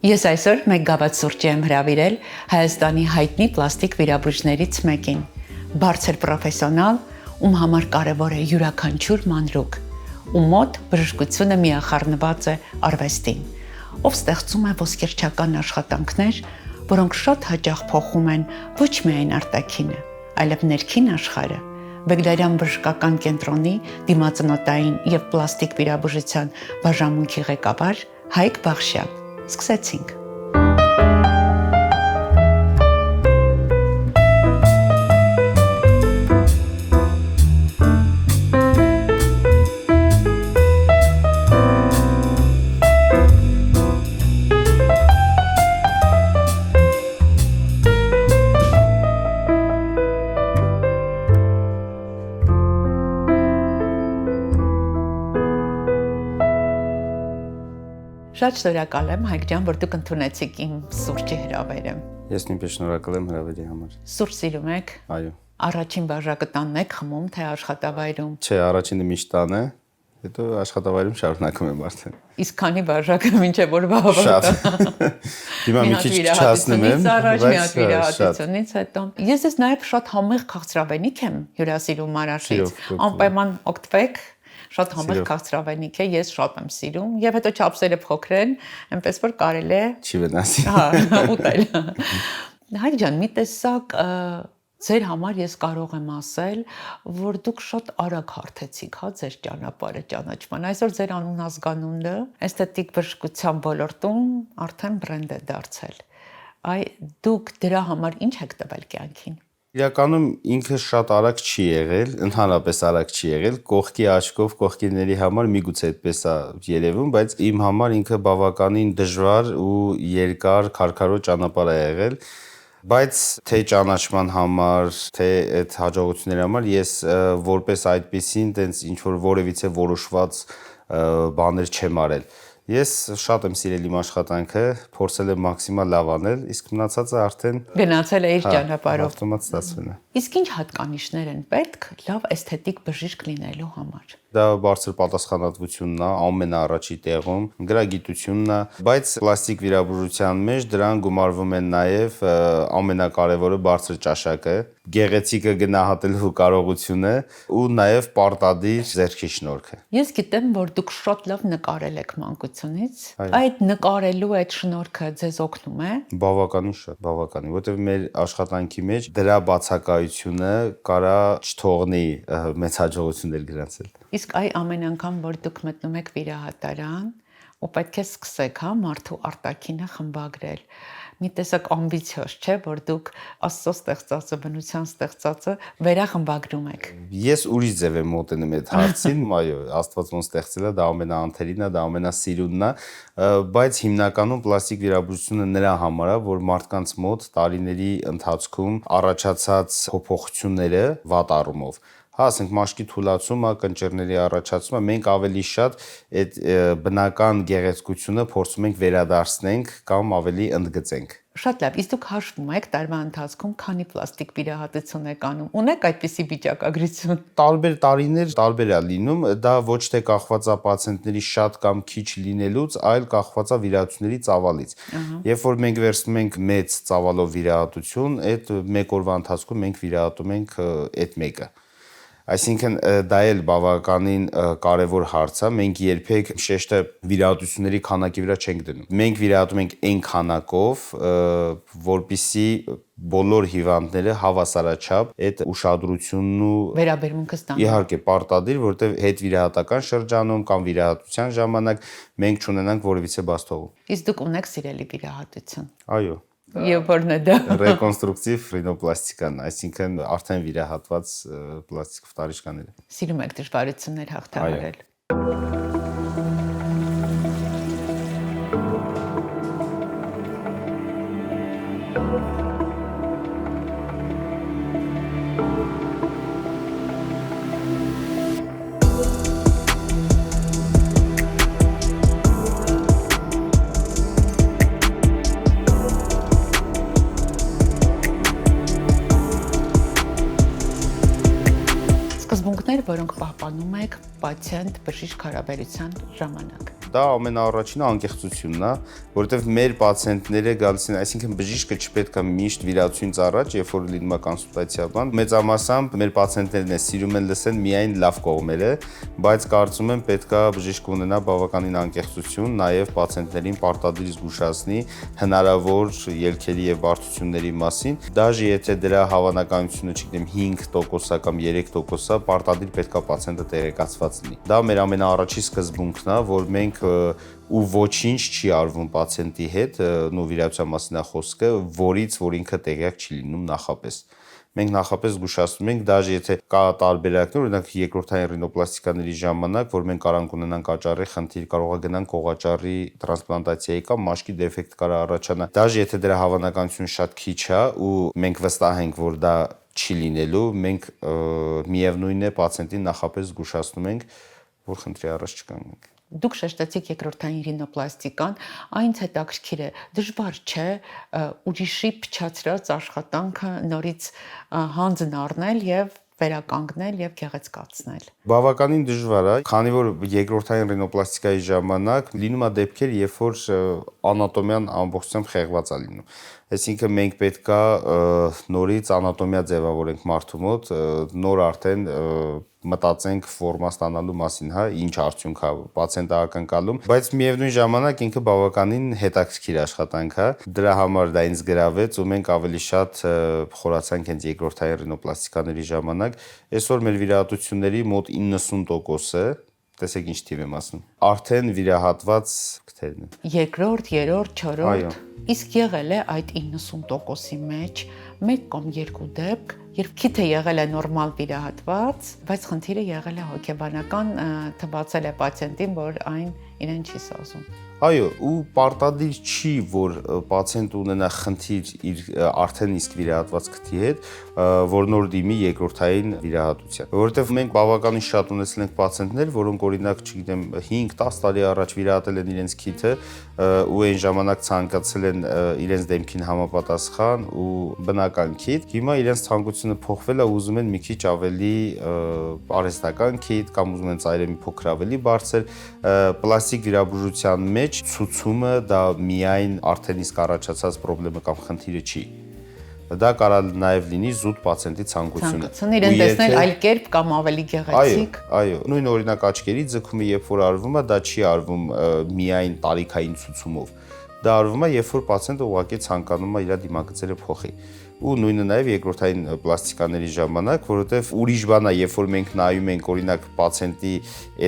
Ես այսօր մեկ գավաթ սուրճի եմ հրավիրել Հայաստանի հայտնի պլաստիկ վիրաբույժներից մեկին, բարձր պրոֆեսիոնալ, ում համար կարևոր է յուրաքանչյուր մանրուք, ում մոտ բժշկությունը միախառնված է արվեստին, ով ստեղծում է ոսկերչական աշխատանքներ, որոնք շատ հաճախ փոխում են ոչ միայն արտաքինը, այլև ներքին աշխարհը։ Բեգդարյան բժշկական կենտրոնի դիմացնոտային եւ պլաստիկ վիրաբուժության բաժանմունքի ղեկավար Հայկ Բախշյան։ Սկսեցինք։ Շատ շնորհակալ եմ Հայկ ջան, որ դուք ընդունեցիք իմ սուրճի հրավերը։ Ես նույնպես շնորհակալ եմ հրավերի համար։ Սուրճ սիրում եք։ Այո։ Առաջին բաժակը տանն եք խմում, թե աշխատավայրում։ Չէ, առաջինը միշտ տան է, հետո աշխատավայրում շարունակում եմ արդեն։ Իսկ քանի բաժակը մինչև օրվա հավաքը։ Շատ։ Հիմա մի քիչ չհասնում եմ, առաջ մի հատ վիրահատությունից հետո։ Ես նաև շատ համեղ քաղցրավենիք եմ հյուրասիրում Մարաշից։ Անպայման օգտվեք։ Շատ համեղ քաղցրավենիք է, ես շատ եմ սիրում եւ հետո չափսերը փոքր են, այնպես որ կարելի է չի վնասի։ Հա, ուտել։ Հայկ ջան, մի տեսակ ձեր համար ես կարող եմ ասել, որ դուք շատ արագ հարթեցիք, հա, ձեր ճանապարհը ճանաչման։ Այսօր ձեր անուն-ազգանունը էսթետիկ բժշկության ոլորտում արդեն բրենդ է դարձել։ Դուք դրա համար ինչ եք տվել կյանքին։ Իրականում ինքը շատ արագ չի եղել, ընդհանրապես արագ չի եղել, կողքի աչքով կողքիների համար միգուցե այդպես է երևում, բայց իմ համար ինքը բավականին դժվար ու երկար քարքարոտ ճանապարհ է եղել, բայց թե ճանաչման համար, թե այդ հաջողությունների համար ես որպես այդպեսին տենց ինչ որ որևիցե որոշված բաներ չեմ արել։ Ես շատ եմ սիրել իմ աշխատանքը, փորձել եմ մաքսիմալ լավ անել, իսկ մնացածը արդեն գնացել է իր ճանապարհով։ ավտոմատ ստացվել է։ Իսկ ինչ հատկանիշներ են պետք լավ էսթետիկ բժիշկ լինելու համար։ Դա բարձր պատասխանատվությունն է, ամենաառաջի տեղում, գրագիտությունն է, բայց պլաստիկ վիրաբուժության մեջ դրան գումարվում են նաև ամենակարևորը բարձր ճաշակը, գեղեցիկը գնահատելու կարողությունը ու նաև պարտադիր ձեռքի շնորհքը։ Ես գիտեմ, որ դուք շատ լավ նկարել եք մանկությունից։ Այդ նկարելու այդ շնորհքը ձեզ օգնում է։ Բավականին շատ, բավականին, որտեղ մեր աշխատանքի մեջ դրա բացակայությունը կարա չթողնի մեծ հաջողություններ գրանցել։ Իսկ ամեն անգամ, որ դուք մտնում եք վիրահատարան, ու պետք է սկսեք, հա, մարդու արտաքինը խմբագրել։ Մի տեսակ ամբիցիոզ չէ, որ դուք Աստծո ստեղծածը, բնության ստեղծածը վերախմբագրում եք։ Ես ուրիշ ձև եմ մոտենում այդ հարցին, այո, Աստված ոնց ստեղծել է, դա ամենաանթերինն է, դա ամենասիրունն է, բայց հիմնականում պլաստիկ վիրաբուժությունը նրա համար է, որ մարդկանց մոտ տարիների ընթացքում առաջացած փոփոխությունները վատ առումով, հա, ասենք մաշկի թուլացումը, կնճիռների առաջացումը, մենք ավելի շատ այդ բնական գեղեցկությունը փորձում ենք վերադարձնենք կամ ավելի ընդգծենք։ Շատ լավ, իսկ դուք հաշվում եք տարվա ընթացքում քանի պլաստիկ վիրահատություն եք անում։ Ունեք այդպիսի վիճակագրություն։ Տարբեր տարիներ տարբեր է լինում, դա ոչ թե կախված է պացիենտների շատ կամ քիչ լինելուց, այլ կախված է վիրահատությունների ծավալից։ Երբ որ մենք վերցնում ենք մեծ ծավալով վիրահատություն, այդ մեկ օրվա ընթացքում մենք վիրահատում ենք այդ մեկը։ Այսինքն դա էլ բավականին կարևոր հարց է, մենք երբեք շեշտը վիրահատությունների քանակի վրա չենք դնում։ Մենք վիրահատում ենք այն քանակով, որպեսզի բոլոր հիվանդները հավասարաչափ այդ ուշադրությունն ու վերաբերմունքը ստանան։ Իհարկե, պարտադիր, որտեղ հետ վիրահատական շրջանում կամ վիրահատության ժամանակ մենք չունենանք որևիցե բացթողում։ Իսկ դուք ունեք սիրելի վիրահատություն։ Այո։ Եվ որն է դա։ Ռեկոնստրուկտիվ ռինոպլաստիկան, այսինքն արդեն վիրահատված պլաստիկ վտարիչկաները։ Սիրում եք դժվարություններ հաղթահարել։ սկզբունքներ, որոնք պահպանում եք պացիենտ-բժիշկ հարաբերության ժամանակ։ դա ամենաառաջինը անկեղծությունն է, որովհետև մեր պացիենտները գալիս են, այսինքն բժիշկը չպետք է միշտ վիրահատությունից առաջ, երբ որ լինում է կոնսուլտացիա բան, մեծամասամբ մեր պացիենտներն սիրում են լսեն միայն լավ կողմերը, բայց կարծում եմ պետք է բժիշկը ունենա բավականին անկեղծություն, նաև պացիենտներին պարտադիր զգուշացնի հնարավոր ելքերի եւ բարդությունների մասին, դաժե եթե դրա հավանականությունը, չգիտեմ, 5% կամ 3%-ը, պարտադիր պետք է պացիենտը տեղեկացված լինի։ Դա մեր ամենաառաջի սկզբունքն է, որ մենք ու ոչինչ չի արվում պացիենտի հետ, նո վիրահատության մասին է խոսքը, որից որ ինքը տեղյակ չի լինում նախապես։ Մենք նախապես զգուշացնում ենք, դաժե եթե կա տարբերակներ, օրինակ երկրորդային ռինոպլաստիկաների ժամանակ, որ մենք կարող ունենանք աճառի խնդիր, կարող է գնանք կողաճառի տրանսպլանտացիայի կամ մաշկի դեֆեկտ կարող առաջանա։ Դաժե եթե դրա հավանականությունը շատ քիչ է ու մենք վստահ ենք, որ դա չի լինելու, մենք միևնույն է պացիենտին նախապես զգուշացնում ենք, որ խնդրի առաջ չկանգնենք։ Դուք շեշտեցիք երկրորդային ռինոպլաստիկան, այնց հետաքրքիր է, դժվար չէ ուրիշի փչացրած աշխատանքը նորից հանձն առնել եւ վերականգնել եւ գեղեցկացնել։ Բավականին դժվար է, քանի որ երկրորդային ռինոպլաստիկայի ժամանակ լինում է դեպքեր, երբ որ անատոմիան ամբողջությամբ խեղված է լինում։ Այսինքն մենք պետք է նորից անատոմիա ձևավորենք մարդու մոտ, նոր արդեն մտածենք ֆորմա ստանալու մասին, հա, ինչ արդյունք է պացիենտը ակնկալում, բայց միևնույն ժամանակ ինքը բավականին հետաքրքիր աշխատանք է։ Դրա համար դա ինձ գրավեց ու մենք ավելի շատ խորացանք հենց երկրորդային ռինոպլաստիկաների ժամանակ։ Այսօր մեր վիրահատությունների մոտ 90%-ը, տեսեք ինչ թիվ եմ ասում, արդեն վիրահատված քթերն են։ Երկրորդ, երրորդ, չորրորդ։ Իսկ եղել է այդ 90%-ի մեջ 1 կամ 2 դեպք, երբ քիթը եղել է նորմալ վիրահատված, բայց խնդիրը եղել է հոգեբանական, թվացել է պացիենտին, որ այն իրեն չի սազում։ Այո, ու պարտադիր չի, որ պացիենտը ունենա խնդիր իր արդեն իսկ վիրահատված քթի հետ, որ նոր դիմի երկրորդային վիրահատության։ Որովհետև մենք բավականին շատ ունեցել ենք պացիենտներ, որոնք օրինակ, չգիտեմ, 5-10 տարի առաջ վիրահատել են իրենց քիթը ու այն ժամանակ ցանկացել են իրենց դեմքին համապատասխան ու բնական քիթ։ Հիմա իրենց ցանկությունը փոխվել է, ուզում են մի քիչ ավելի արհեստական քիթ կամ ուզում են ծայրը մի փոքր ավելի բարձր, պլաստիկ վիրաբուժության մեջ ցուցումը դա միայն արդեն իսկ առաջացած խնդիրը կամ խնդիրը չի։ Դա կարող է նաև լինի զուտ պացիենտի ցանկությունը։ Իրեն տեսնել այլ կերպ կամ ավելի գեղեցիկ։ Այո, նույն օրինակ աչքերի ձգումը երբ որ արվում է, դա չի արվում միայն տարիքային ցուցումով։ Դա արվում է, երբ որ պացիենտը ուղղակի ցանկանում է իր դիմագծերը փոխի։ Ու նույնը նաև երկրորդային պլաստիկաների ժամանակ, որովհետև ուրիշ բան է, երբ որ մենք նայում ենք օրինակ պացիենտի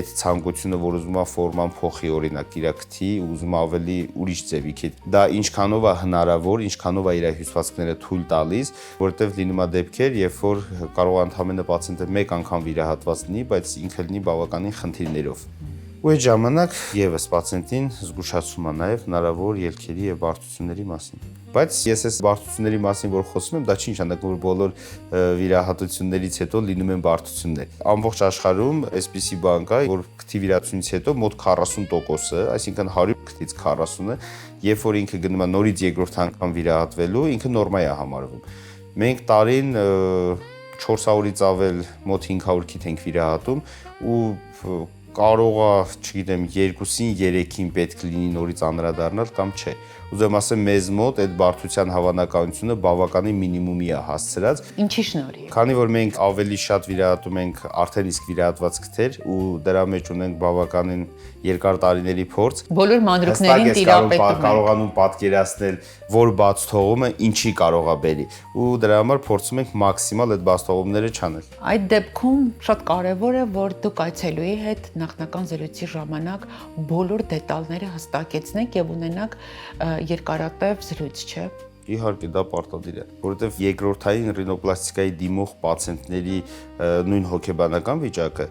այդ ցանկությունը, որ ուզում է ֆորման փոխի, օրինակ իր քթի, ուզում է ավելի ուրիշ ձևի քիթ։ Դա ինչքանով է հնարավոր, ինչքանով է իր հյուսվածքները թույլ տալիս, որովհետև լինում է դեպքեր, երբ որ կարող է ընդհանրապես պացիենտը մեկ անգամ վիրահատված լինի, բայց ինքը լինի բավականին խնդիրներով։ Ու այդ ժամանակ եւս պացիենտին զգուշացում է նաև հնարավոր ելքերի եւ բարդությունների մասին։ Բայց ես այս բարդությունների մասին որ խոսում եմ, դա չի նշանակում, որ բոլոր վիրահատություններից հետո լինում են բարդություններ։ Ամբողջ աշխարհում այսպիսի բան կա, որ քթի վիրահատությունից հետո մոտ 40%-ը, այսինքն 100 քթից 40-ը, երբ որ ինքը գնում է նորից երկրորդ անգամ վիրահատվելու, ինքը նորմա է համարվում։ Մենք տարին 400-ից ավել մոտ 500 քիթ ենք վիրահատում ու կարող է, չգիտեմ, 2-ին 3-ին պետք լինի նորից անդրադառնալ կամ չէ։ Ուզում ասեմ, մեզ մոտ այդ բարդության հավանականությունը բավականին մինիմումի է հասցրած։ Ինչի շնորհիվ։ Քանի որ մենք ավելի շատ վիրահատում ենք արդեն իսկ վիրահատված քթեր ու դրա մեջ ունենք բավականին երկար տարիների փորձ, բոլոր մանրուքներին տիրապետում կարողանում պատկերացնել, որ բաց թողումը ինչի կարող է բերի ու դրա համար փորձում ենք մաքսիմալ այդ բաց թողումները չանել։ Այդ դեպքում շատ կարևոր է, որ դուք այցելուի հետ նախնական զրույցի ժամանակ բոլոր դետալները հստակեցնեք եւ ունենաք երկարատև զրույց, չէ՞։ Իհարկե դա պարտադիր է, որովհետև երկրորդային ռինոպլաստիկայի դիմող պացիենտների նույն հոգեբանական վիճակը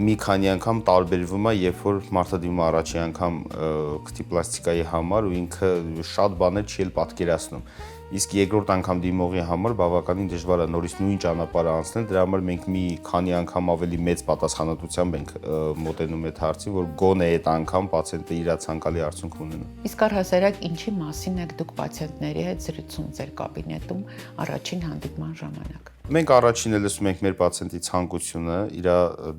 մի քանի անգամ տարբերվում է, երբ որ մարդը դիմում է առաջի անգամ քթի պլաստիկայի համար ու ինքը շատ բաներ չի էլ պատկերացնում։ Իսկ երկրորդ անգամ դիմողի համար բավականին դժվար է նորից նույն ճանապարհը անցնել, դրա համար մենք մի քանի անգամ ավելի մեծ պատասխանատվությամբ ենք մոտենում այդ հարցին, որ գոնե այդ անգամ պացիենտը իր ցանկալի արդյունք ունենա։ Իսկ առհասարակ ինչի մասին եք դուք պացիենտների հետ զրուցում ձեր կաբինետում առաջին հանդիպման ժամանակ։ Մենք առաջինը լսում ենք մեր պացիենտի ցանկությունը, իր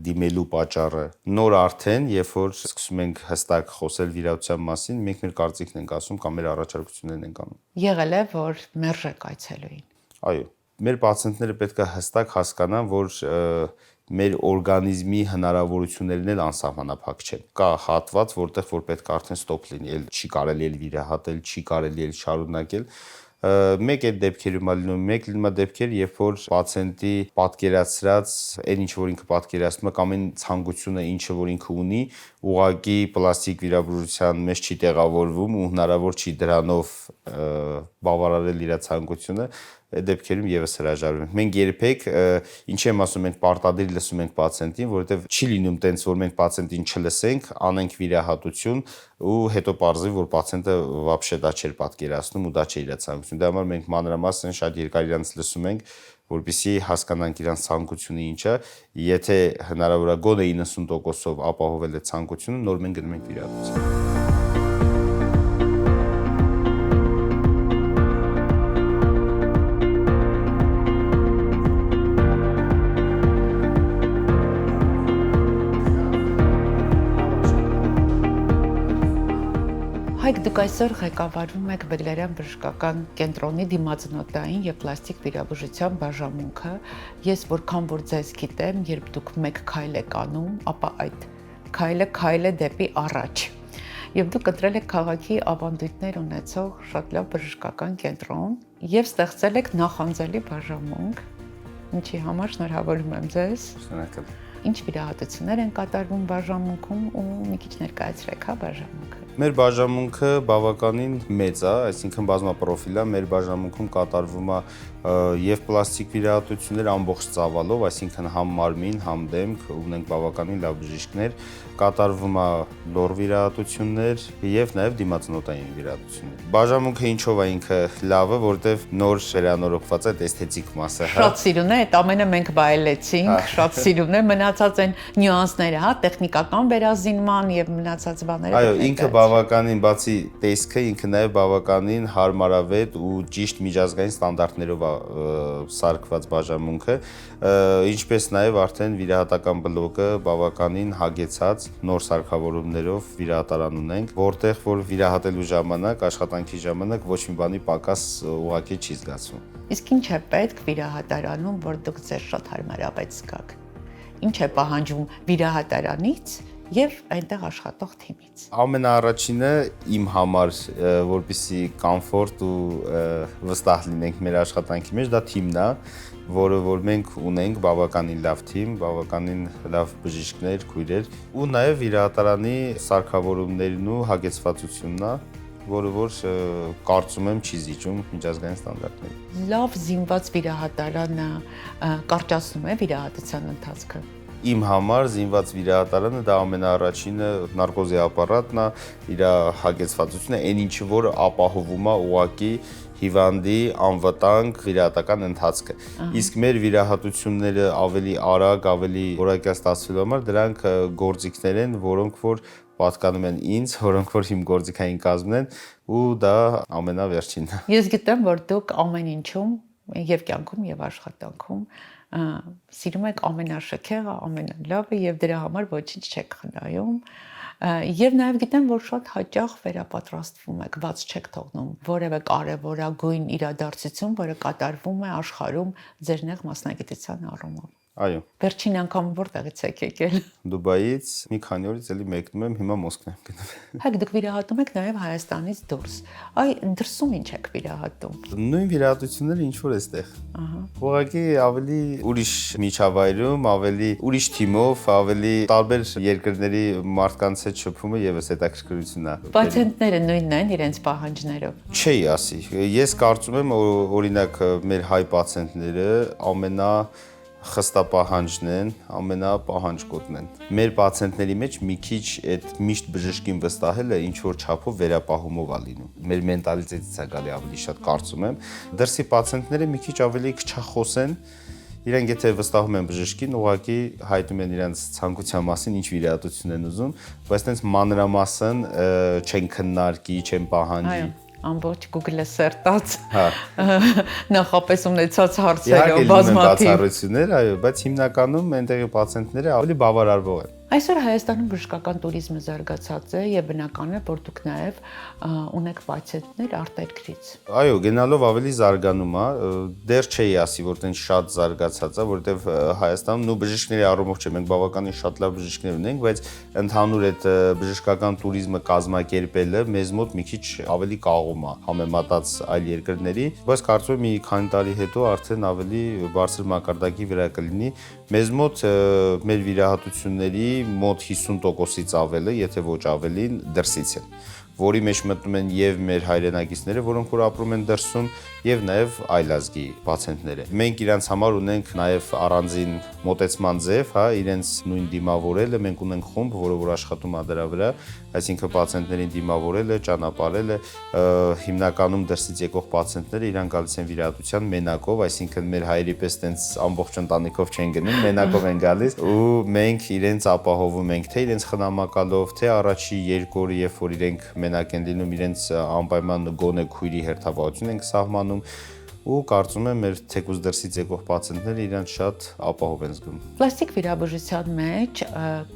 դիմելու պատճառը։ Նոր արդեն, երբ որ սկսում ենք հստակ խոսել վիրահատության մասին, մենք մեր կարծիքն ենք ասում կամ մեր առաջարկություններն ենք անում։ Եղել է, որ մերժեք այցելուին։ Այո, մեր պացիենտները պետք է հստակ հասկանան, որ մեր օրգանիզմի հնարավորություններն էլ անսահմանափակ չեն։ Կա հատված, որտեղ որ պետք է արդեն ստոպ լինի, չի կարելի էլ վիրահատել, չի կարելի էլ շարունակել։ Մեկ այդ դեպքերում է լինում, մեկ լինում է դեպքեր, երբ որ պացիենտի պատկերացրած այն ինչ որ ինքը պատկերացնում է կամ այն ցանկությունը, ինչը որ ինքը ունի, ուղղակի պլաստիկ վիրաբուժության մեջ չի տեղավորվում ու հնարավոր չի դրանով բավարարել իր ցանկությունը, այդ դեպքերում եւս հրաժարվում ենք։ Մենք երբեք, ինչի եմ ասում, մենք պարտադիր լսում ենք պացիենտին, որովհետեւ չի լինում տենց, որ մենք պացիենտին չլսենք, անենք վիրահատություն ու հետո պարզվի, որ պացիենտը вообще դա չէր պատկերացնում ու դա չէ իր ցանկությունը։ Դա համար մենք մանրամասն շատ երկար իրանց լսում ենք, որպեսզի հասկանանք իրանց ցանկությունը ինչ է, եթե հնարավոր է գոնե 90%-ով ապահովել է ցանկությունը, նոր մենք գնում ենք վիրահատության։ Հայկ, դուք այսօր ղեկավարում եք Բեգլարյան բժշկական կենտրոնի դիմացնոտային եւ պլաստիկ վիրաբուժության բաժանմունքը։ Ես որքան որ ձեզ գիտեմ, երբ դուք մեկ քայլ եք անում, ապա այդ քայլը դեպի առաջ։ Եվ դուք ընտրել եք քաղաքի ավանդույթներ ունեցող շատ լավ բժշկական կենտրոն եւ ստեղծել եք նախանձելի բաժանմունք, ինչի համար շնորհավորում եմ ձեզ։ Շնորհակալ։ Ինչ վիրահատություններ են կատարվում բաժանմունքում ու մի քիչ ներկայացրեք, հա, բաժանմունքը։ Մեր բաժանմունքը բավականին մեծ է, այսինքն բազմապրոֆիլ է, մեր բաժանմունքում կատարվում է եւ պլաստիկ վիրահատություններ ամբողջ ծավալով, այսինքն համ մարմին, համ դեմք, ունենք բավականին լավ բժիշկներ, կատարվում է լոր վիրահատություններ եւ նաեւ դիմացնոտային վիրահատություններ։ Բաժանմունքը ինչով է ինքը լավը, որտեւ նոր վերանորոգված է էսթետիկ մասը, հա։ Շատ սիրուն է, այդ ամենը մենք վայելեցինք, շատ սիրուն է, մնացած են նյուանսները, հա, տեխնիկական վերազինման եւ մնացած բաները։ Այո, ինքը բավականին, բացի տեսքը, ինքը նաեւ բավականին հարմարավետ ու ճիշտ միջազգային ստանդարտներով սարքված բաժանմունքը, ինչպես նաեւ արդեն վիրահատական բլոկը բավականին հագեցած նոր սարքավորումներով վիրահատարան ունենք, որտեղ որ վիրահատելու ժամանակ, աշխատանքի ժամանակ ոչ մի բանի պակաս ուղղակի չի զգացվում։ Իսկ ինչ է պետք վիրահատարանում, որ դուք ձեզ շատ հարմարավետ զգաք։ Ինչ է պահանջում վիրահատարանից եւ այնտեղ աշխատող թիմից։ Ամենաառաջինը իմ համար, որպեսզի կոմֆորտ ու վստահ լինենք մեր աշխատանքի մեջ, դա թիմն է, որը որ մենք ունենք բավականին լավ թիմ, բավականին լավ բժիշկներ, քույրեր ու նաեւ վիրահատարանի սարքավորումներն ու հագեցվածությունն է, որը որ կարծում եմ չի զիջում միջազգային ստանդարտներին։ Լավ զինված վիրահատարանը կարճացնում է վիրահատության ընթացքը։ Իմ համար զինված վիրահատարանը դա ամենաառաջինը նարկոզի ապարատն է, իր հագեցվածությունը, այն ինչը որ ապահովում է ուղղակի հիվանդի անվտանգ վիրահատական ընթացքը։ Իսկ մեր վիրահատությունները ավելի արագ, ավելի որակյալ ստացվելու համար դրանք գործիքներ են, որոնք որ պատկանում են ինձ, որոնք որ իմ գործիքային կազմն են ու դա ամենավերջինն է։ Ես գիտեմ, որ դուք ամեն ինչում եւ կյանքում եւ աշխատանքում սիրում եք ամենաշքեղը, ամենալավը եւ դրա համար ոչինչ չեք խնայում։ Եվ նաեւ գիտեմ, որ շատ հաճախ վերապատրաստվում եք, բաց չեք թողնում որևէ կարևորագույն իրադարձություն, որը կատարվում է աշխարհում ձեր նեղ մասնագիտության առումով։ Այո։ Վերջին անգամ որտեղից եք եկել։ Դուբայից մի քանի օրից էլի մեկնում եմ, հիմա Մոսկվա եմ գնում։ Հա, դուք վիրահատում եք նաև Հայաստանից դուրս։ Այ դրսում ինչ եք վիրահատում։ Նույն վիրահատությունները ինչ որ էստեղ։ Ահա։ Ուղղակի ավելի ուրիշ միջավայրում, ավելի ուրիշ թիմով, ավելի տարբեր երկրների մարդկանց հետ շփումը եւս հետաքրքրություն է։ Պացիենտները նույնն են իրենց պահանջներով։ Չի ասի։ Ես կարծում եմ, օրինակ մեր հայ պացիենտները խստապահանջն են, ամենապահանջկոտն են։ Մեր պացիենտների մեջ մի քիչ այդ միշտ բժշկին վստահելը ինչ որ չափով վերապահումով է լինում։ Մեր մենտալիտետից է գալի ավելի շատ, կարծում եմ։ Դրսի պացիենտները մի քիչ ավելի քչախոս են։ Իրենք եթե վստահում են բժշկին, ուղղակի հայտնում են իրենց ցանկության մասին, ինչ վիրահատություն են ուզում, բայց այնց մանրամասն չեն քննարկի, չեն պահանջի։ ամբողջ Google-ը սերտած Հա։ նախապես ունեցած հարցերով Իհարկե լինում են բազմաթիվ։ բացառություններ, այո, բայց հիմնականում այնտեղի պացիենտները ավելի բավարարվող են։ Այսօր Հայաստանում բժշկական туриզմը զարգացած է եւ բնական է, որ դուք նաեւ ունեք պացիենտներ արտերկրից։ Այո, գնալով ավելի զարգանում է, դեռ չէի ասի, որ տենց շատ զարգացած է, որովհետև Հայաստանում նու բժիշկների առումով չէ, մենք բավականին շատ լավ բժիշկներ ունենք, բայց ընդհանուր այդ բժշկական туриզմը կազմակերպելը մեզ մոտ մի քիչ ավելի կաղում է համեմատած այլ երկրների, բայց կարծում եմ մի քանի տարի հետո արդեն ավելի բարձր մակարդակի վրա կլինի։ Մեզ մոտ մեր վիրահատությունների մոտ 50%-ից ավելը, եթե ոչ ավելին, դրսից են, որի մեջ մտնում են եւ մեր հայրենակիցները, որոնք որ ապրում են դրսում, եւ նաեւ այլազգի պացիենտները։ Մենք իրանց համար ունենք նաեւ առանձին մոտեցման ձև, հա, իրենց նույն դիմավորելը, մենք ունենք խումբ, որը որ աշխատում է դրա վրա, այսինքն պացիենտներին դիմավորելը, ճանապարհելը, հիմնականում դրսից եկող պացիենտները իրան գալիս են վիրահատության մենակով, այսինքն մեր հայերի պես տենց ամբողջ ընտանիքով չեն գնում, մենակով են գալիս ու մենք իրենց ապահովում ենք թե իրենց խնամակալով, թե առաջի երկու օրը, երբ որ իրենք մենակ են լինում, իրենց անպայման գոնե քույրի հերթապահություն ենք սահմանում ու կարծում եմ մեր թեկուզ դրսից եկող պացիենտները իրանց շատ ապահով են զգում։ Պլաստիկ վիրաբուժության մեջ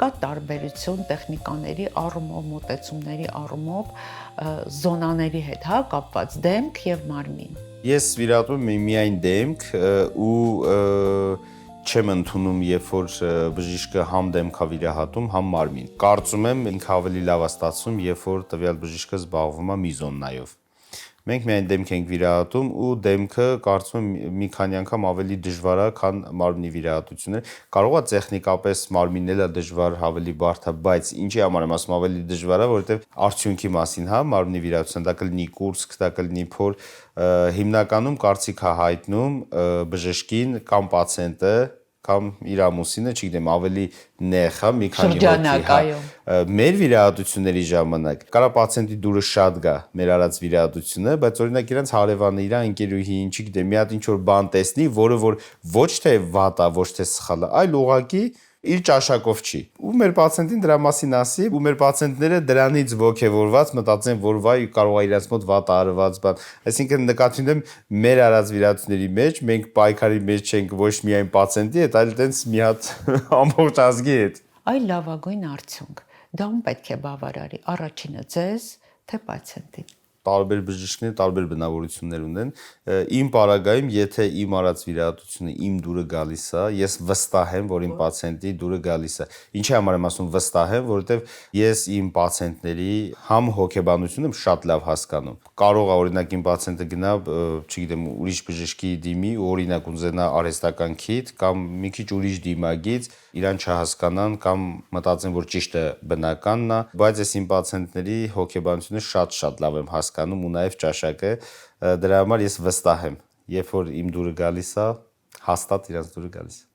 կա տարբերություն տեխնիկաների առումով, մոտեցումների առումով, զոնաների հետ, հա, կապված դեմք եւ մարմին։ Ես վիրահատում եմ միայն դեմք ու չեմ ընդունում, երբ որ բժիշկը համ դեմք է վիրահատում, համ մարմին։ Կարծում եմ ինքը ավելի լավ է ստացվում, երբ որ տվյալ բժիշկը զբաղվում է մի զոնայով։ Մենք միայն դեմք ենք վիրահատում ու դեմքը կարծում եմ մի քանի անգամ ավելի դժվար է, քան մարմնի վիրահատությունը։ Կարող է տեխնիկապես մարմինն էլ է դժվար, ավելի բարդ է, բայց ինչի համար եմ ասում ավելի դժվար է, որովհետև արդյունքի մասին, հա, մարմնի վիրահատության դա կլինի կուրծք, դա կլինի փոր, հիմնականում կարծիք է հայտնում բժշկին կամ պացիենտը կամ իր ամուսինը, չգիտեմ, ավելի նեղ, հա, մի քանի հոգի, հա։ Մեր վիրահատությունների ժամանակ կարա պացիենտի դուրը շատ գա մեր արած վիրահատությունը, բայց օրինակ իրենց հարևանը, իր ընկերուհին, չգիտեմ, մի հատ ինչ որ բան տեսնի, որը որ ոչ թե վատ է, ոչ թե սխալ է, այլ ուղղակի իր ճաշակով չի։ Ու մեր պացիենտին դրա մասին ասի, ու մեր պացիենտները դրանից ոգևորված մտածեն, որ վայ կարող է իրենց մոտ վատ արված բան։ Այսինքն նկատի ունեմ մեր արած վիրահատությունների մեջ մենք պայքարի մեջ չենք ոչ միայն պացիենտի հետ, այլ տենց մի հատ ամբողջ ազգի հետ։ Այ լավագույն արդյունք։ Դա ում պետք է բավարարի, առաջինը ձեզ, թե պացիենտին։ Տարբեր բժիշկներ տարբեր բնավորություններ ունեն։ Իմ պարագայում, եթե իմ արած վիրահատությունը իմ դուրը գալիս է, ես վստահ եմ, որ իմ պացիենտի դուրը գալիս է։ Ինչի համար եմ ասում վստահ եմ, որովհետև ես իմ պացիենտների համ հոգեբանությունը շատ լավ հասկանում։ Կարող է օրինակ իմ պացիենտը գնա, չգիտեմ, ուրիշ բժշկի դիմի ու օրինակ ունենա արհեստական քիթ կամ մի քիչ ուրիշ դիմագիծ, իրան չհասկանան կամ մտածեն, որ ճիշտը բնականն է, բայց ես իմ պացիենտների հոգեբանությունը շատ լավ եմ հասկանում ու նաև ճաշակը, դրա համար ես վստահ եմ, երբ որ իմ դուրը գալիս է, հաստատ իրանց դուրը գալիս է։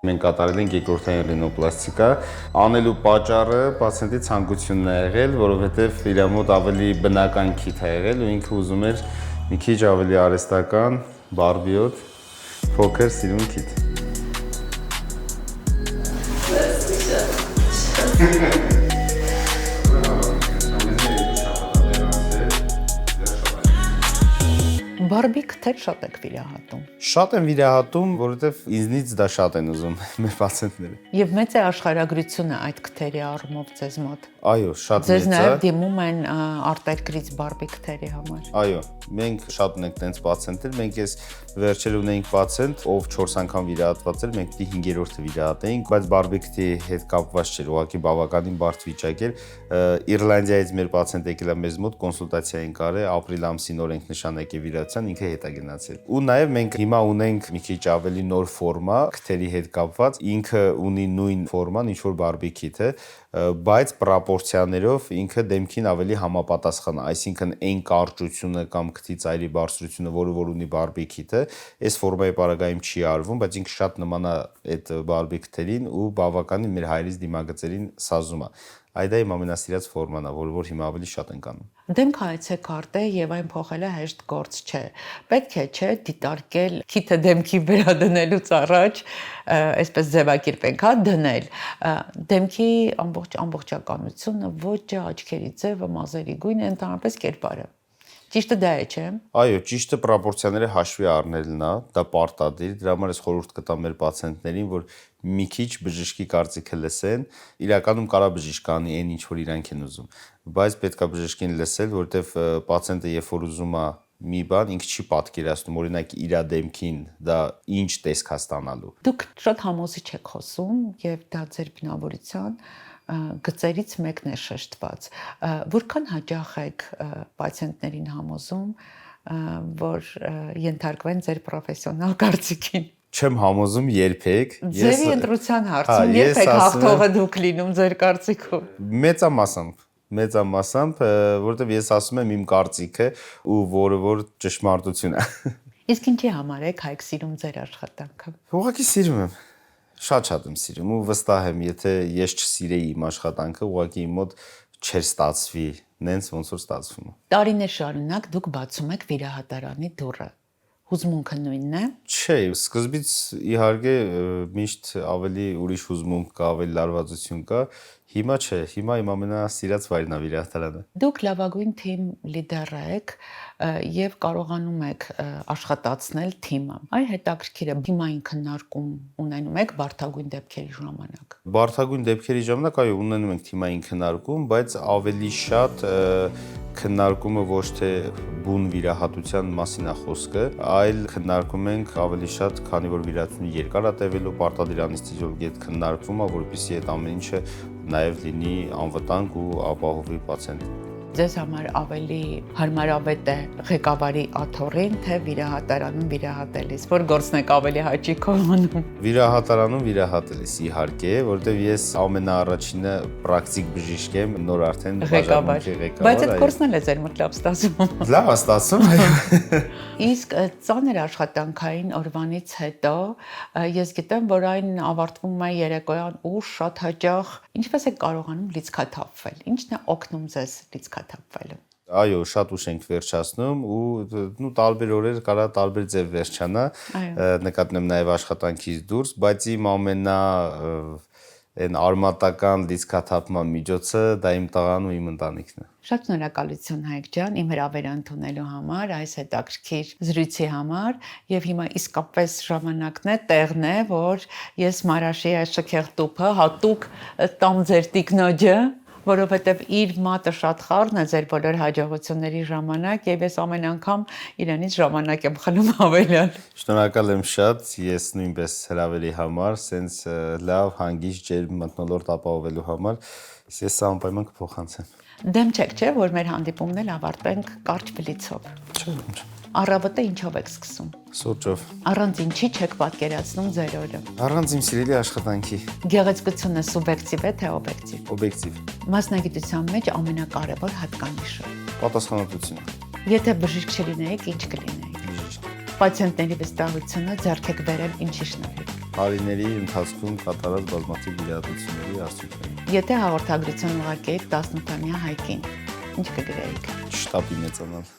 Մենք կատարել ենք երկրորդային ռինոպլաստիկա, անելու պատճառը պացիենտի ցանկությունն է եղել, որովհետև իր մոտ ավելի բնական քիթ է եղել ու ինքը ուզում էր մի քիչ ավելի արհեստական, բարբիոտ, փոքր սիրուն քիթ։ Բարբիկ թե շատ եք վիրահատում։ Շատ եմ վիրահատում, որովհետև ինձնից դա շատ են ուզում մեր պացիենտները։ Եվ մեծ է աշխարհագրությունը այդ քթերի առումով ձեզ մոտ։ Այո, շատ Ձեզ մեծ է։ նաև դիմում են արտերկրից բարբիկների համար։ Այո, մենք շատ ունենք տենց պացիենտներ, մենք ես վերջել ունեինք պացիենտ, ով 4 անգամ վիրահատված էր, մենք դի 5-րդը վիրահատեինք, բայց բարբիկի հետ կապված չէր, ուղղակի բավականին բարդ վիճակ էր։ Իռլանդիայից մեր պացիենտ եկել է մեզ մոտ կոնսուլտացիա ենք արել, ապրիլ ամսին օրենք նշանակել վիրահատության, ինքը հետ է գնացել։ Ու նաև մենք հիմա ունենք մի քիչ ավելի նոր ֆորմա, քթերի հետ կապված, ինքը ունի նույն ֆորման, ինչ որ բարբիկիթ է, բայց պրոպորցիաներով ինքը դեմքին ավելի համապատասխան է, այսինքն այն կարճությունը կամ քթի ծայրի բարձրությունը, որ ունի բարբիկիթը, այս ֆորմայի պարագայում չի արվում, բայց ինքը շատ նման է այդ բարբիկթերին ու բավականին մեր հայրից դիմագծերին սազում է։ Այդ իմ ամենասիրած ֆորման է, որ հիմա ավելի շատ ենք անում։ Դեմք հայեցակարտ է եւ այն փոխելը հեշտ գործ չէ։ Պետք է չէ դիտարկել քիթը դեմքի վերադնելուց առաջ, այսպես ձևակերպենք, հա, դնել։ Դեմքի ամբողջականությունը, ոճը, աչքերի ձևը, մազերի գույնը, ընդհանրապես կերպարը։ Ճիշտը դա է, չէ՞։ Այո, ճիշտը պրոպորցիաները հաշվի առնելն է, դա պարտադիր, դրա համար ես խորհուրդ կտամ մեր պացիենտներին, որ մի քիչ բժշկի կարծիքը լսեն, իրականում կարա բժիշկ անի այն ինչ որ իրանք են ուզում, բայց պետքա բժշկին լսել, որովհետև պացիենտը երբ որ ուզում է մի բան, ինքը չի պատկերացնում, օրինակ իր դեմքին դա ինչ տեսք է ստանալու։ Դուք շատ համոզիչ եք խոսում եւ դա ձեր բնավորության գծերից մեկն է շեշտված։ Որքան հաճախ եք պացիենտներին համոզում, որ ենթարկվեն ձեր պրոֆեսիոնալ կարծիքին։ Չեմ համոզում երբեք։ Ձերի ընտրության հարցում երբեք հաղթողը դուք լինում ձեր կարծիքով։ Մեծամասամբ, որովհետև ես ասում եմ իմ կարծիքը ու որ ճշմարտություն է։ Իսկ ինչի համար եք հայք սիրում ձեր աշխատանքը։ Ուղղակի սիրում եմ։ Շատ եմ սիրում ու վստահ եմ, եթե ես չսիրեի իմ աշխատանքը, ուղղակի իմ մոտ չէր ստացվի, նենց ոնց որ ստացվում է։ Տարիներ շարունակ դուք բացում եք վիրահատարանի դուռը։ Հուզմունքը նույնն է։ Չէ, սկզբից իհարկե միշտ ավելի ուրիշ հուզմունք կա, ավելի լարվածություն կա, հիմա չէ, հիմա իմ ամենասիրած վայրն է վիրահատարանը։ Դուք լավագույն թիմ լիդեր եք եւ կարողանում եք աշխատացնել թիմը։ Այ հետաքրքիր է, թիմային քննարկում ունենում եք բարդագույն դեպքերի ժամանակ։ Բարդագույն դեպքերի ժամանակ այո ունենում ենք թիմային քննարկում, բայց ավելի շատ քննարկումը ոչ թե բուն վիրահատության մասին է խոսքը, այլ քննարկում ենք ավելի շատ, քանի որ վիրահատությունը երկար է տևելու, պարտադիր անեսթեզիոլոգի հետ քննարկվում է, որպեսզի այդ ամեն ինչը նաև լինի անվտանգ ու ապահովի պացիենտին։ Ձեզ համար ավելի հարմարավետ է ղեկավարի աթոռին, թե վիրահատարանում վիրահատելիս, որ գործն եք ավելի հաճիկով անում։ Վիրահատարանում վիրահատելիս իհարկե, որովհետև ես ամենաառաջինը պրակտիկ բժիշկ եմ, նոր արդեն բաժանմունքի ղեկավար։ Բայց այդ կորսն էլ է ձեր մոտ լավ ստացվում։ Լավ է ստացվում, այո։ Իսկ ծանր աշխատանքային օրվանից հետո ես գիտեմ, որ այն ավարտվում է երեկոյան ուշ, շատ հաճախ։ Ինչպես եք կարողանում լիցքաթափվել։ Ինչն է օգնում ձեզ լիցքաթափվելու։ Այո, շատ ուշ ենք վերջացնում ու տարբեր օրեր կարա տարբեր ձև վերջանա, նկատում եմ նաև աշխատանքից դուրս, բայց իմ այն արմատական լիցքաթափման միջոցը դա իմ տղան ու իմ ընտանիքն է։ Շատ շնորհակալություն Հայկ ջան, իմ հրավերը ընդունելու համար, այս հետաքրքիր զրույցի համար եւ հիմա իսկապես ժամանակն է, տեղն է, որ ես Մարաշի այս շքեղ տուփը հատուկ տամ ձեր տիկնոջը, որովհետև իր մատը շատ խառն է ձեր բոլոր հաջողությունների ժամանակ եւ ես ամեն անգամ իրանից ժամանակ եմ խլում ավելյալ։ Շնորհակալ եմ շատ, ես նույնպես հրավերի համար, սենց լավ հանգիստ ջերմ մթնոլորտ ապահովելու համար, ես սա անպայման կփոխանցեմ։ Դեմ չեք, չէ, որ մեր հանդիպումն էլ ավարտենք կարճ բլիցով։ Չէ։ Առավոտը ինչով եք սկսում։ Սուրճով։ Առանց ինչի չեք պատկերացնում ձեր օրը։ Առանց իմ սիրելի աշխատանքի։ Գեղեցկությունը սուբյեկտիվ է թե օբյեկտիվ։ Օբյեկտիվ։ Մասնագիտության մեջ ամենակարևոր հատկանիշը։ Պատասխանատվություն։ Եթե բժիշկ չլինեիք, ինչ կլինեիք։ Բժիշկ։ Պացիենտների վստահությունը ձեռք եք բերել ինչի շնորհիվ։ Տարիների ընթացքում կատարած բազմաթիվ վիրահատությունների արդյունքներով։ Եթե հաղորդագրություն ուղարկեիք 18-ամյա Հայկին, ինչ կգրեիք։ Շտաբի մեծանալ։